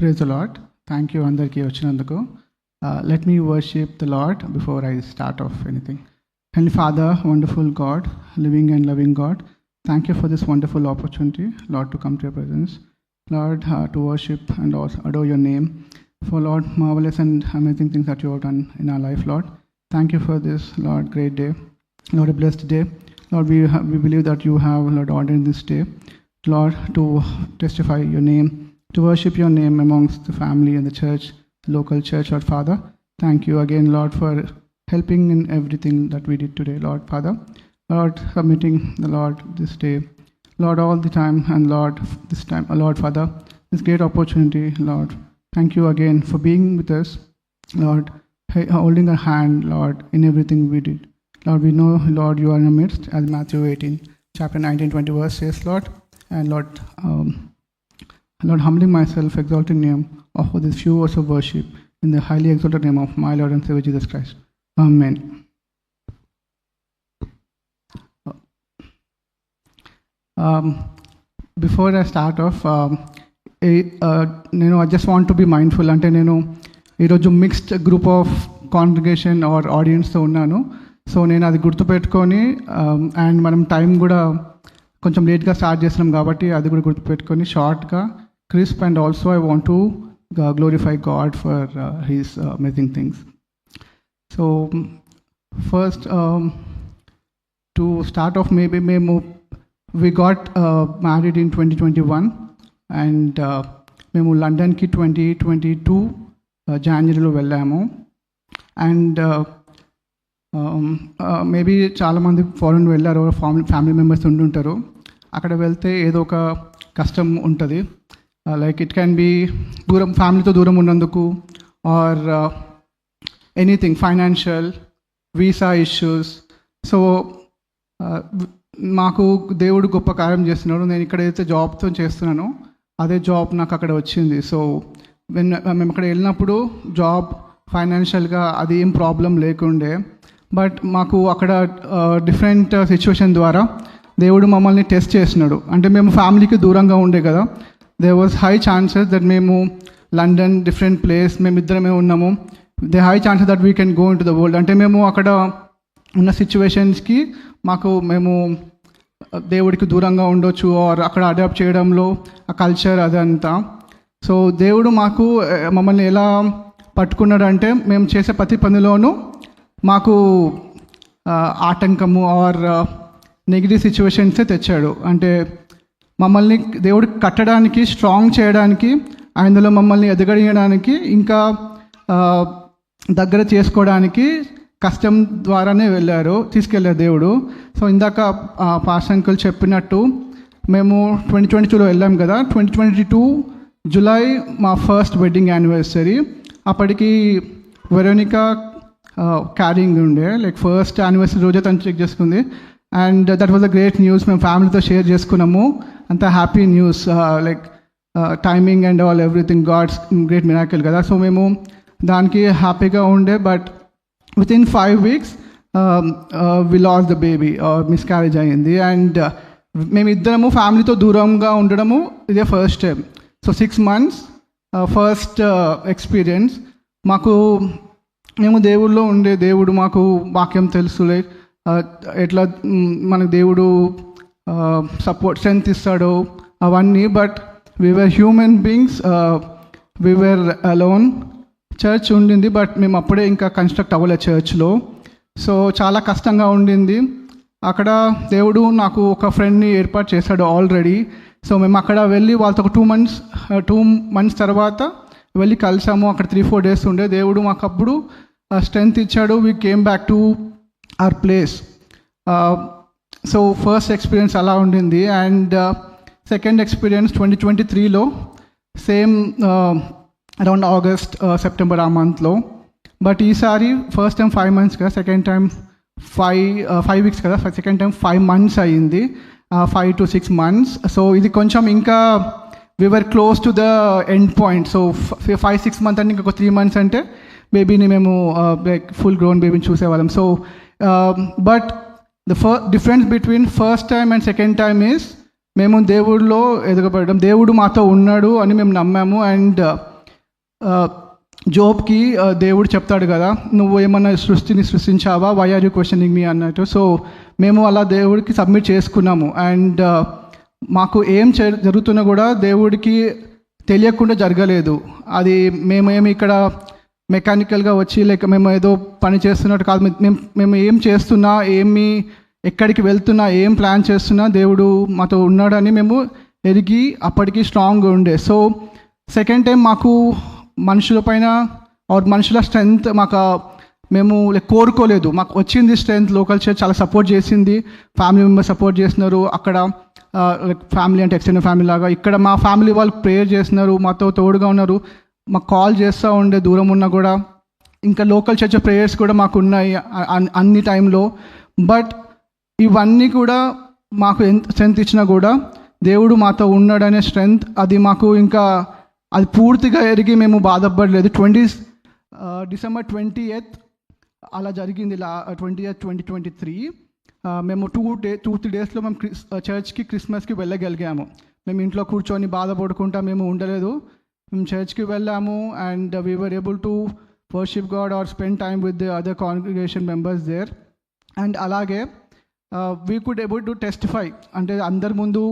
Praise the Lord. Thank you అందరికీ వచ్చినందుకు. Let me worship the Lord before I start off anything. Heavenly Father, wonderful God, living and loving God, thank you for this wonderful opportunity, Lord, to come to your presence. Lord, to worship and also adore your name. For Lord, marvelous and amazing things that you have done in our life, Lord. Thank you for this, Lord, great day. Lord, a blessed day. Lord, we believe that you have, Lord, ordered this day, Lord, to testify your name, to worship your name amongst the family and the church, local church, Lord Father. Thank you again, Lord, for helping in everything that we did today, Lord Father. Lord, submitting the Lord this day, Lord, all the time, and Lord, this time, Lord Father, this great opportunity, Lord. Thank you again for being with us, Lord, holding our hand, Lord, in everything we did. Lord, we know, Lord, you are in the midst, as Matthew 18, chapter 19, 20 verse says, Lord. And Lord, Lord, humbling myself, exalting name, offer this few words of worship in the highly exalted name of my Lord and Savior Jesus Christ. Amen. Before I start off, I just want to be mindful. అంటే నేను ఈరోజు mixed group of congregation or ఆడియన్స్తో ఉన్నాను. So నేను అది గుర్తుపెట్టుకొని and మనం time కూడా కొంచెం లేట్గా స్టార్ట్ చేస్తున్నాం కాబట్టి అది కూడా గుర్తుపెట్టుకొని షార్ట్గా crisp, and also I want to glorify God for his amazing things. So first, to start off, maybe we got married in 2021, and మేము లండన్కి 2022 జనవరిలో వెళ్ళాము. అండ్ మేబీ చాలామంది ఫారెన్ వెళ్ళారు, ఫ్యామిలీ మెంబర్స్ ఉండుంటారు. అక్కడ వెళ్తే ఏదో ఒక కష్టం ఉంటుంది. లైక్ ఇట్ క్యాన్ బీ దూరం, ఫ్యామిలీతో దూరం ఉన్నందుకు, or anything financial, visa issues. So మాకు దేవుడు గొప్ప కార్యం చేస్తున్నాడు. నేను ఇక్కడైతే జాబ్తో చేస్తున్నానో అదే జాబ్ నాకు అక్కడ వచ్చింది. సో మేము అక్కడ వెళ్ళినప్పుడు జాబ్ ఫైనాన్షియల్గా అది ఏం ప్రాబ్లం లేకుండే, బట్ మాకు అక్కడ డిఫరెంట్ సిచ్యువేషన్ ద్వారా దేవుడు మమ్మల్ని టెస్ట్ చేస్తున్నాడు. అంటే మేము ఫ్యామిలీకి దూరంగా ఉండే కదా, there was high chances that మేము లండన్ డిఫరెంట్ ప్లేస్, మేమిద్దరమే ఉన్నాము. They high chances that we can go in to the world. అంటే మేము అక్కడ ఉన్న సిచ్యువేషన్స్కి మేము దేవుడికి దూరంగా ఉండొచ్చు, ఆర్ అక్కడ అడాప్ట్ చేయడంలో ఆ కల్చర్ అదంతా. సో దేవుడు మమ్మల్ని ఎలా పట్టుకున్నాడు అంటే, మేము చేసే ప్రతి పనిలోనూ మాకు ఆటంకము ఆర్ నెగిటివ్ సిచ్యువేషన్సే తెచ్చాడు. అంటే మమ్మల్ని దేవుడు కట్టడానికి, స్ట్రాంగ్ చేయడానికి, అందులో మమ్మల్ని ఎదగడియడానికి, ఇంకా దగ్గర చేసుకోవడానికి కష్టం ద్వారానే తీసుకెళ్ళారు దేవుడు. సో ఇందాక పాస్టర్ అంకుల్ చెప్పినట్టు మేము 2022లో వెళ్ళాం కదా. 2022 జూలై మా ఫస్ట్ వెడ్డింగ్ యానివర్సరీ. అప్పటికి వెరోనికా క్యారింగ్ ఉండే, లైక్ ఫస్ట్ యానివర్సరీ రోజే తను చెక్ చేసుకుంది. And that was a great news. మేము ఫ్యామిలీతో షేర్ చేసుకున్నాము. అంత happy news, like timing and all everything god's great miracle కదా. సో మేము దానికి హ్యాపీగా ఉండే. But within 5 weeks we lost the baby, miscarriage అయ్యింది. అండ్ మేమిద్దరము ఫ్యామిలీతో దూరంగా ఉండడము ఇదే first time. So 6 months first experience. మేము దేవుడిలో ఉండే, దేవుడు మాకు వాక్యం తెలుసు, లైక్ ఎట్లా మనకు దేవుడు స్ట్రెంగ్త్ ఇస్తాడో అవన్నీ. But we are human beings, we are alone. Church ఉండింది, బట్ మేము అప్పుడే ఇంకా కన్స్ట్రక్ట్ అవ్వలేదు చర్చ్లో. సో చాలా కష్టంగా ఉండింది. అక్కడ దేవుడు నాకు ఒక ఫ్రెండ్ని ఏర్పాటు చేశాడు ఆల్రెడీ. సో మేము అక్కడ వెళ్ళి వాళ్ళతో ఒక 2 months తర్వాత వెళ్ళి కలిసాము. అక్కడ 3-4 days ఉండే. దేవుడు మాకు అప్పుడు స్ట్రెంగ్త్ ఇచ్చాడు. We came back to our place. So first experience అలా ఉండింది. అండ్ సెకండ్ ఎక్స్పీరియన్స్ 2023లో, సేమ్ అరౌండ్ ఆగస్ట్ సెప్టెంబర్ ఆ మంత్లో. బట్ ఈసారి ఫస్ట్ టైం 5 months కదా, సెకండ్ టైం 5 weeks కదా, సెకండ్ టైం 5 months అయ్యింది, 5 to 6 months. సో ఇది కొంచెం ఇంకా we are close to the end point. So 5-6 months అంటే ఇంకొక 3 months అంటే బేబీని మేము లైక్ ఫుల్ గ్రోన్ బేబీని చూసేవాళ్ళం. So but the difference between first time and second time is మేము దేవుడిలో ఎదగబడడం, దేవుడు మాతో ఉన్నాడు అని మేము నమ్మాము. అండ్ జోబ్కి దేవుడు చెప్తాడు కదా, నువ్వు ఏమన్నా సృష్టిని సృష్టించావా, why are you questioning me అన్నట్టు. సో మేము అలా దేవుడికి సబ్మిట్ చేసుకున్నాము. అండ్ మాకు ఏం జరుగుతున్నా కూడా దేవుడికి తెలియకుండా జరగలేదు. అది మేమేమి ఇక్కడ మెకానికల్గా వచ్చి లేక మేము ఏదో పని చేస్తున్నట్టు కాదు. మేము ఏం చేస్తున్నా, ఎక్కడికి వెళ్తున్నా, ఏం ప్లాన్ చేస్తున్నా దేవుడు మాతో ఉన్నాడని మేము ఎరిగి అప్పటికి స్ట్రాంగ్గా ఉండే. సో సెకండ్ టైం మాకు మనుషుల పైన మనుషుల స్ట్రెంగ్త్ మేము కోరుకోలేదు. మాకు వచ్చింది స్ట్రెంగ్త్. లోకల్ చర్చ్ చాలా సపోర్ట్ చేసింది, ఫ్యామిలీ మెంబర్స్ సపోర్ట్ చేస్తున్నారు. అక్కడ ఫ్యామిలీ అంటే ఎక్స్టెండెడ్ ఫ్యామిలీ లాగా, ఇక్కడ మా ఫ్యామిలీ వాళ్ళు ప్రేయర్ చేస్తున్నారు, మాతో తోడుగా ఉన్నారు. మాకు కాల్ చేస్తూ ఉండే దూరం ఉన్నా కూడా. ఇంకా లోకల్ చర్చ్ ప్రేయర్స్ కూడా మాకు ఉన్నాయి అన్ని టైంలో. బట్ ఇవన్నీ కూడా మాకు ఎంత స్ట్రెంగ్త్ ఇచ్చినా కూడా దేవుడు మాతో ఉన్నాడనే స్ట్రెంగ్త్ అది మాకు ఇంకా అది పూర్తిగా ఎరిగి మేము బాధపడలేదు. December 20th అలా జరిగింది. 20th 2023 మేము 2-3 డేస్లో మేము చర్చ్కి క్రిస్మస్కి వెళ్ళగలిగాము. మేము ఇంట్లో కూర్చొని బాధపడుకుంటా మేము ఉండలేదు. మేము చర్చ్కి వెళ్ళాము and we were able to worship God or spend time with the other congregation members there. And అలాగే we could able to testify, అంటే అందరి ముందు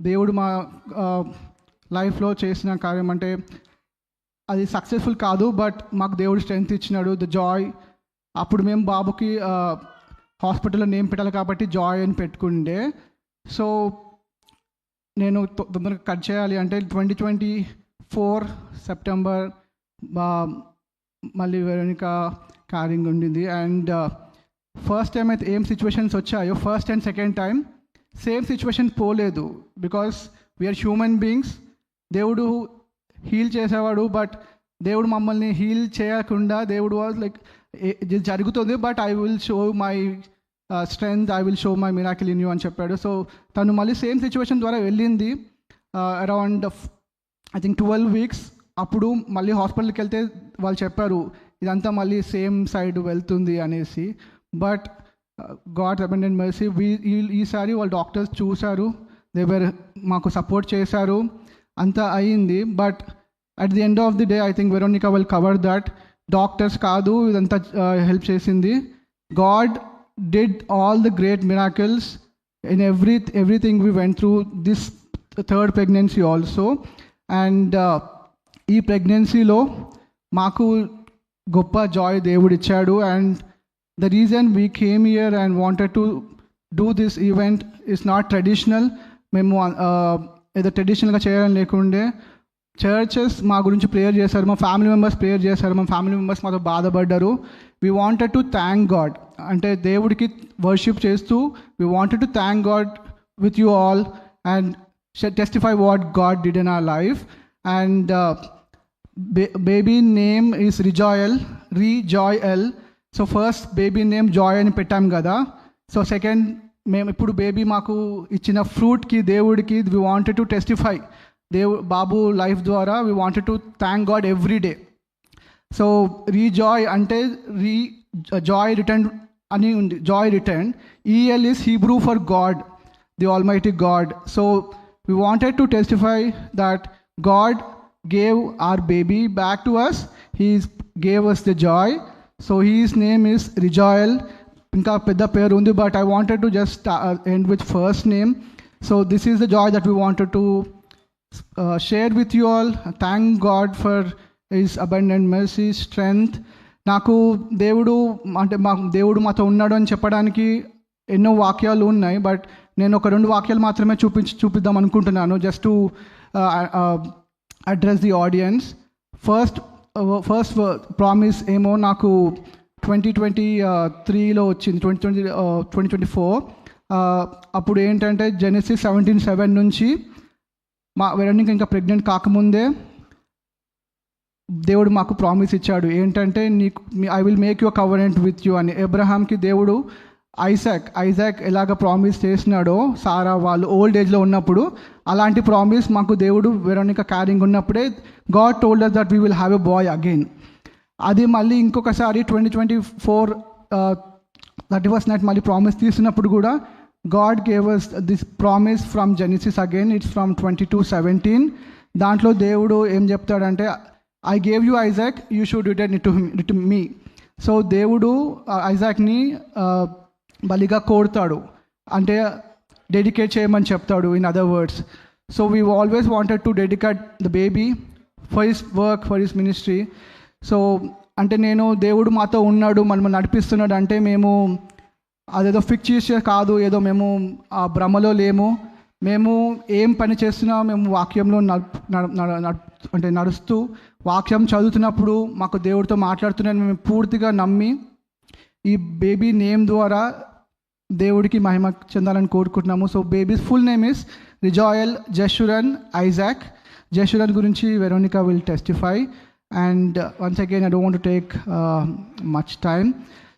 దేవుడు మా లైఫ్లో చేసిన కార్యం అంటే అది సక్సెస్ఫుల్ కాదు, బట్ మాకు దేవుడు స్ట్రెంగ్త్ ఇచ్చినాడు. ద జాయ్, అప్పుడు మేము బాబుకి హాస్పిటల్లో నేమ్ పెట్టాలి కాబట్టి జాయ్ అని పెట్టుకుండే. సో నేను తొందరగా కట్ చేయాలి అంటే 2024 సెప్టెంబర్ మళ్ళీ వెరోనికా క్యారింగ్ ఉండింది. అండ్ ఫస్ట్ టైం అయితే ఏం సిచ్యువేషన్స్ వచ్చాయో, first and second time same situation పోలేదు. Because we're human beings. దేవుడు హీల్ చేసేవాడు, బట్ దేవుడు మమ్మల్ని హీల్ చేయకుండా దేవుడు వాజ్ లైక్ ఇది జరుగుతుంది, but I will show my strength, I will show my miracle in you అని చెప్పాడు. సో తను మళ్ళీ సేమ్ సిచ్యువేషన్ ద్వారా వెళ్ళింది అరౌండ్ ఐ థింక్ 12 weeks. అప్పుడు మళ్ళీ హాస్పిటల్కి వెళ్తే వాళ్ళు చెప్పారు ఇదంతా మళ్ళీ సేమ్ సైడ్ వెళ్తుంది అనేసి. బట్ గాడ్స్ అబండెంట్ మెర్సీ, ఈసారి వాళ్ళు డాక్టర్స్ చూశారు, మాకు సపోర్ట్ చేశారు, అంతా అయ్యింది. But at the end of the day I think Veronica will cover that. Doctors కాదు ఇదంతా హెల్ప్ చేసింది. God did all the great miracles in everything we went through this third pregnancy also. And ఈ ప్రెగ్నెన్సీలో మాకు గొప్ప Joy దేవుడు ఇచ్చాడు. And the reason we came here and wanted to do this event is not traditional. మేము ఏదో ట్రెడిషనల్గా చేయాలని లేకుండే, చర్చెస్ మా గురించి ప్రేయర్ చేశారు, మా ఫ్యామిలీ మెంబర్స్ ప్రేయర్ చేశారు, మా ఫ్యామిలీ మెంబర్స్ మాతో బాధపడ్డారు. We wanted to thank God, అంటే దేవుడికి వర్షిప్ చేస్తూ we wanted to thank God with you all and testify what God did in our life. And baby name is Rejoel. So first baby name Joy అని పెట్టాం కదా. So second మేము ఇప్పుడు baby మాకు ఇచ్చిన ఫ్రూట్కి దేవుడికి we wanted to testify బాబు life ద్వారా we wanted to thank God every day. So Rejoy అంటే జాయ్ రిటర్న్ అని ఉంది, joy return. EL is Hebrew for God, the Almighty God. So we wanted to testify that God gave our baby back to us. He gave us the joy. So his name is Rejoel. Inka pedda peru undi, but I wanted to just end with first name. So this is the joy that we wanted to share with you all. Thank God for his abundant mercy, strength. నాకు దేవుడు అంటే దేవుడు మాతో ఉన్నాడు అని చెప్పడానికి ఎన్నో వాక్యాలు ఉన్నాయి, బట్ నేను ఒక 2 వాక్యాలు మాత్రమే చూపిద్దాం అనుకుంటున్నాను, just to address the audience. First promise ఏమో నాకు 2023లో వచ్చింది, 2024. అప్పుడు ఏంటంటే జెనసిస్ 17:7 నుంచి మా వెరోనికా ఇంకా ప్రెగ్నెంట్ కాకముందే దేవుడు మాకు ప్రామిస్ ఇచ్చాడు. ఏంటంటే I will make you covenant with you అని. అబ్రహాంకి దేవుడు ఐజాక్ ఎలాగ ప్రామిస్ చేసినాడో సారా వాళ్ళు ఓల్డ్ ఏజ్లో ఉన్నప్పుడు, అలాంటి ప్రామిస్ మాకు దేవుడు వెరోనికా క్యారింగ్ ఉన్నప్పుడే God told us that we will have a boy again. అది మళ్ళీ ఇంకొకసారి 2024 31st night మళ్ళీ ప్రామిస్ తీసినప్పుడు కూడా God gave us this promise from Genesis again. It's from 22:17. దాంట్లో దేవుడు ఏం చెప్తాడంటే I gave you Isaac, you should return it to me. So దేవుడు ఐజాక్ని బలిగా కోరుతాడు, అంటే డెడికేట్ చేయమని చెప్తాడు in other words. So we always wanted to dedicate the baby for his work, for his ministry. So అంటే నేను దేవుడు మాతో ఉన్నాడు, మనల్ని నడిపిస్తున్నాడు అంటే మేము అదేదో ఫిక్స్ చేసే కాదు, ఏదో మేము ఆ భ్రమలో లేము. మేము ఏం పని చేస్తున్నా మేము వాక్యంలో అంటే నడుస్తూ వాక్యం చదువుతున్నప్పుడు మాకు దేవుడితో మాట్లాడుతున్నాను మేము పూర్తిగా నమ్మి ఈ బేబీ నేమ్ ద్వారా దేవుడికి మహిమ చెందాలని కోరుకుంటున్నాము. So baby's full name is Rejoyal Jeshurun Isaac. Jeshurun గురించి Veronica will testify. And once again, I don't want to take much time.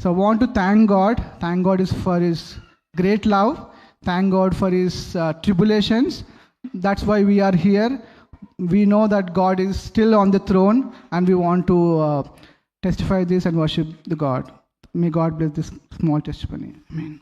So I want to thank God. Thank God is for His great love. Thank God for His tribulations. That's why we are here. We know that God is still on the throne, and we want to testify this and worship the God. May God bless this small testimony. Amen.